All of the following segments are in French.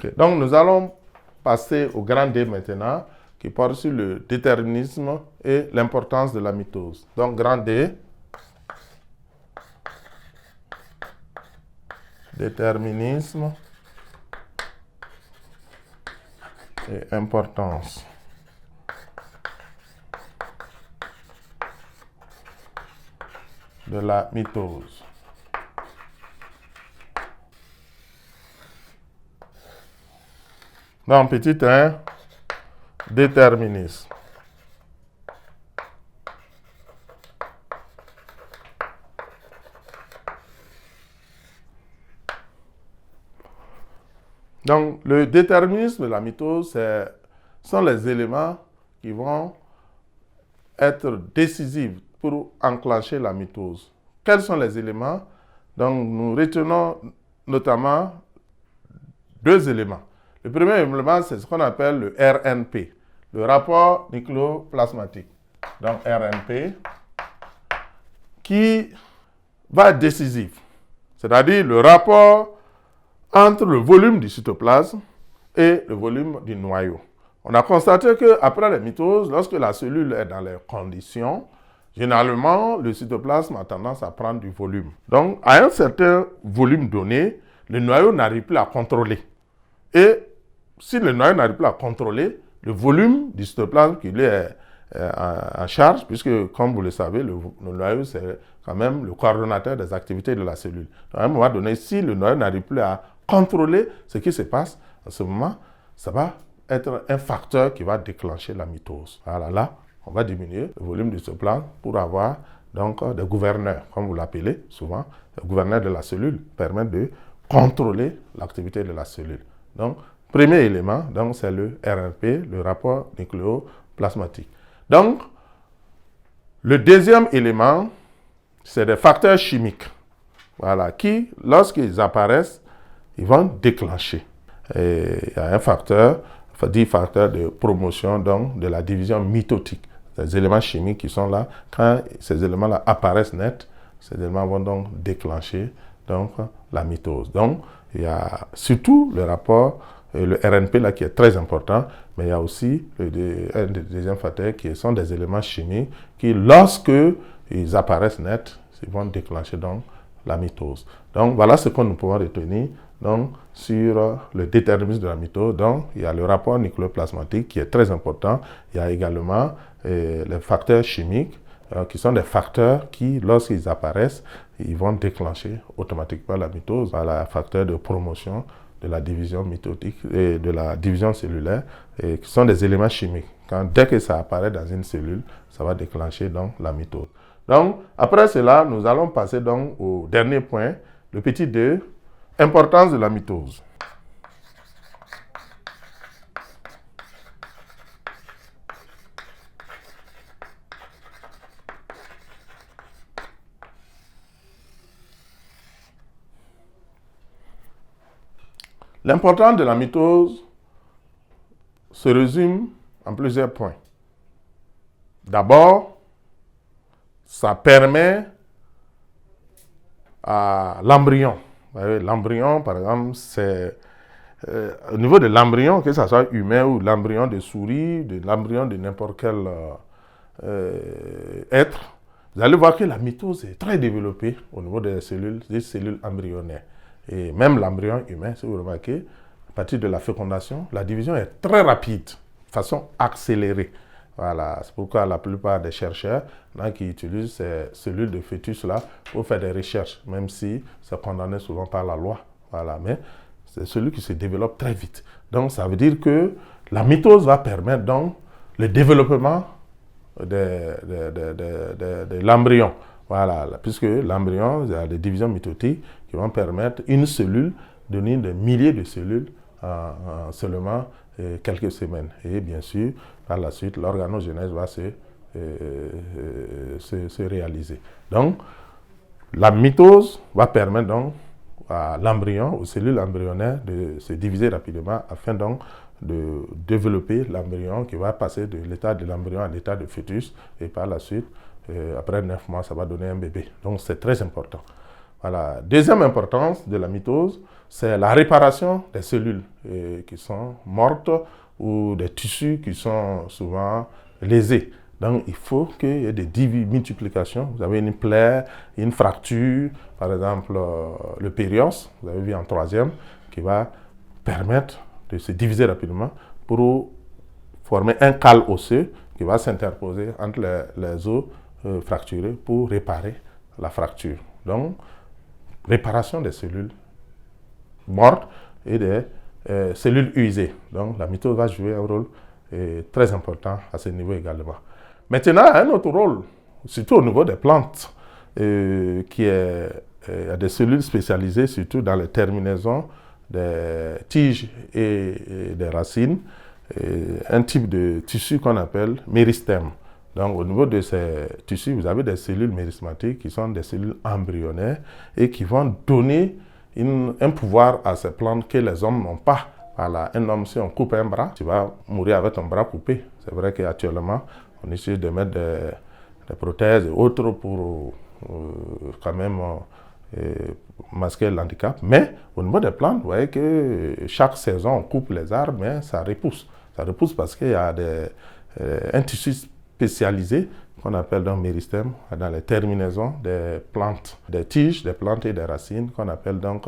Ok. Donc, nous allons passer au grand D maintenant, qui porte sur le déterminisme et l'importance de la mitose. Donc, grand D, déterminisme et importance de la mitose. Donc, petit 1, déterminisme. Donc, le déterminisme de la mitose, sont les éléments qui vont être décisifs pour enclencher la mitose. Quels sont les éléments? Donc, nous retenons notamment deux éléments. Le premier élément, c'est ce qu'on appelle le RNP, le rapport nucléoplasmatique. Donc, RNP, qui va être décisif, c'est-à-dire le rapport entre le volume du cytoplasme et le volume du noyau. On a constaté qu'après la mitose, lorsque la cellule est dans les conditions, généralement, le cytoplasme a tendance à prendre du volume. Donc, à un certain volume donné, le noyau n'arrive plus à contrôler. Et si le noyau n'arrive plus à contrôler, le volume du cytoplasme qui lui est en charge, puisque, comme vous le savez, le noyau, c'est quand même le coordonnateur des activités de la cellule. Donc, à un moment donné, si le noyau n'arrive plus à contrôler ce qui se passe, en ce moment, ça va être un facteur qui va déclencher la mitose. Voilà, là, on va diminuer le volume du cytoplasme pour avoir donc des gouverneurs, comme vous l'appelez souvent. Les gouverneurs de la cellule permettent de contrôler l'activité de la cellule. Donc, premier élément, donc, c'est le RNP, le rapport nucléoplasmatique. Donc, le deuxième élément, c'est des facteurs chimiques, voilà, qui, lorsqu'ils apparaissent, ils vont déclencher. Et il y a un facteur, dit facteur de promotion donc, de la division mitotique. Les éléments chimiques qui sont là, quand ces éléments-là apparaissent net, ces éléments vont donc déclencher donc, la mitose. Donc, il y a surtout le rapport, le RNP là qui est très important, mais il y a aussi un des deuxièmes facteurs qui sont des éléments chimiques qui, lorsque ils apparaissent net, ils vont déclencher donc la mitose. Donc, voilà ce que nous pouvons retenir donc, sur le déterminisme de la mitose. Donc, il y a le rapport nucléoplasmatique qui est très important. Il y a également les facteurs chimiques qui sont des facteurs qui, lorsqu'ils apparaissent, ils vont déclencher automatiquement la mitose. Voilà, facteurs de promotion de la division mitotique et de la division cellulaire, et qui sont des éléments chimiques. Dès que ça apparaît dans une cellule, ça va déclencher donc la mitose. Donc, après cela, nous allons passer donc au dernier point, le petit 2, importance de la mitose. L'importance de la mitose se résume en plusieurs points. D'abord, ça permet à l'embryon. L'embryon, par exemple, c'est au niveau de l'embryon, que ce soit humain ou l'embryon de souris, de l'embryon de n'importe quel être, vous allez voir que la mitose est très développée au niveau des cellules embryonnaires. Et même l'embryon humain, si vous remarquez, à partir de la fécondation, la division est très rapide, de façon accélérée. Voilà, c'est pourquoi la plupart des chercheurs qui utilisent ces cellules de fœtus-là pour faire des recherches, même si c'est condamné souvent par la loi. Voilà, mais c'est celui qui se développe très vite. Donc, ça veut dire que la mitose va permettre donc le développement de l'embryon. Voilà, puisque l'embryon, il y a des divisions mitotiques qui vont permettre une cellule de donner des milliers de cellules en seulement quelques semaines. Et bien sûr, par la suite, l'organogenèse va se réaliser. Donc, la mitose va permettre donc à l'embryon, aux cellules embryonnaires de se diviser rapidement afin donc de développer l'embryon qui va passer de l'état de l'embryon à l'état de fœtus et par la suite, après 9 mois, ça va donner un bébé. Donc, c'est très important. Voilà. Deuxième importance de la mitose, c'est la réparation des cellules qui sont mortes ou des tissus qui sont souvent lésés. Donc, il faut qu'il y ait des multiplications. Vous avez une plaie, une fracture, par exemple le périos, vous avez vu en troisième, qui va permettre de se diviser rapidement pour former un cal osseux qui va s'interposer entre les os fracturés pour réparer la fracture. Donc, réparation des cellules mortes et des cellules usées. Donc, la mitose va jouer un rôle très important à ce niveau également. Maintenant, un autre rôle, surtout au niveau des plantes, il y a des cellules spécialisées, surtout dans les terminaisons des tiges et des racines, un type de tissu qu'on appelle méristème. Donc, au niveau de ces tissus, vous avez des cellules mérismatiques qui sont des cellules embryonnaires et qui vont donner un pouvoir à ces plantes que les hommes n'ont pas. Voilà, un homme, si on coupe un bras, tu vas mourir avec ton bras coupé. C'est vrai qu'actuellement, on essaie de mettre des prothèses et autres pour quand même masquer l'handicap. Mais au niveau des plantes, vous voyez que chaque saison, on coupe les arbres, mais ça repousse. Ça repousse parce qu'il y a un tissu spécialisé qu'on appelle donc méristème dans les terminaisons des plantes, des tiges, des plantes et des racines qu'on appelle donc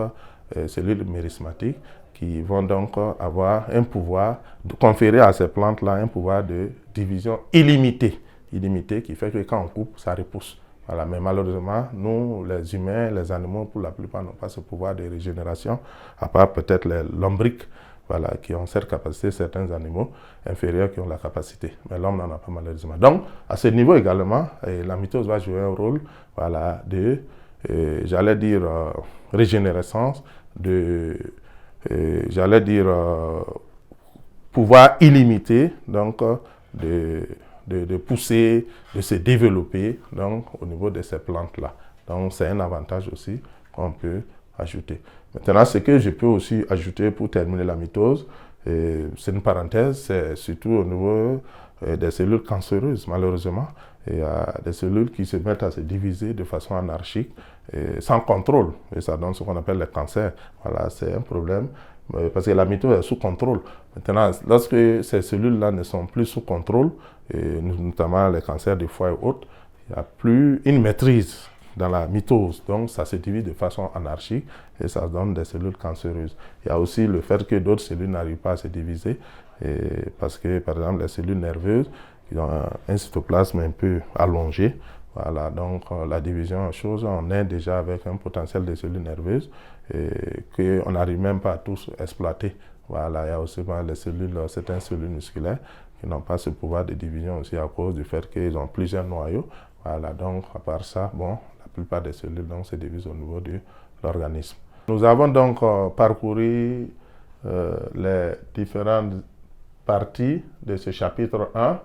cellules mérismatiques qui vont donc avoir un pouvoir de conférer à ces plantes-là un pouvoir de division illimité qui fait que quand on coupe, ça repousse. Voilà. Mais malheureusement, nous, les humains, les animaux, pour la plupart, n'ont pas ce pouvoir de régénération, à part peut-être les lombrics, voilà, qui ont cette capacité, certains animaux inférieurs qui ont la capacité. Mais l'homme n'en a pas malheureusement. Donc, à ce niveau également, la mitose va jouer un rôle, voilà, de, j'allais dire, régénérescence, j'allais dire, pouvoir illimité, donc, de pousser, de se développer, donc, au niveau de ces plantes-là. Donc, c'est un avantage aussi qu'on peut ajouter. Maintenant, ce que je peux aussi ajouter pour terminer la mitose, c'est une parenthèse, c'est surtout au niveau des cellules cancéreuses, malheureusement. Il y a des cellules qui se mettent à se diviser de façon anarchique, sans contrôle. Et ça donne ce qu'on appelle le cancer. Voilà, c'est un problème, parce que la mitose est sous contrôle. Maintenant, lorsque ces cellules-là ne sont plus sous contrôle, notamment les cancers du foie et autres, il n'y a plus une maîtrise dans la mitose. Donc, ça se divise de façon anarchique et ça donne des cellules cancéreuses. Il y a aussi le fait que d'autres cellules n'arrivent pas à se diviser parce que, par exemple, les cellules nerveuses, qui ont un cytoplasme un peu allongé. Voilà, donc la division, chose, on est déjà avec un potentiel de cellules nerveuses qu'on n'arrive même pas à tous exploiter. Voilà, il y a aussi les cellules, certaines cellules musculaires qui n'ont pas ce pouvoir de division aussi à cause du fait qu'ils ont plusieurs noyaux. Voilà, donc à part ça, bon, la plupart des cellules donc, se divisent au niveau de l'organisme. Nous avons donc parcouru les différentes parties de ce chapitre 1,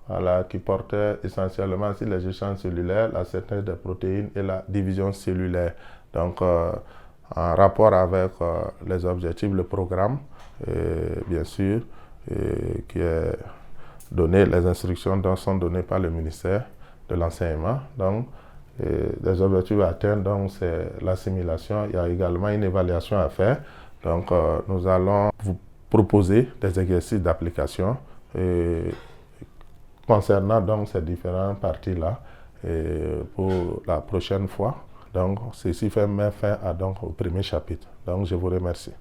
voilà, qui portait essentiellement sur les échanges cellulaires, la synthèse des protéines et la division cellulaire. Donc, en rapport avec les objectifs, le programme, bien sûr, qui est donné, les instructions donc, sont données par le ministère de l'enseignement. Donc, les objectifs à atteindre, donc, c'est l'assimilation. Il y a également une évaluation à faire. Donc, nous allons vous proposer des exercices d'application concernant donc ces différentes parties-là pour la prochaine fois. Donc, ceci fait fin à, donc, au premier chapitre. Donc, je vous remercie.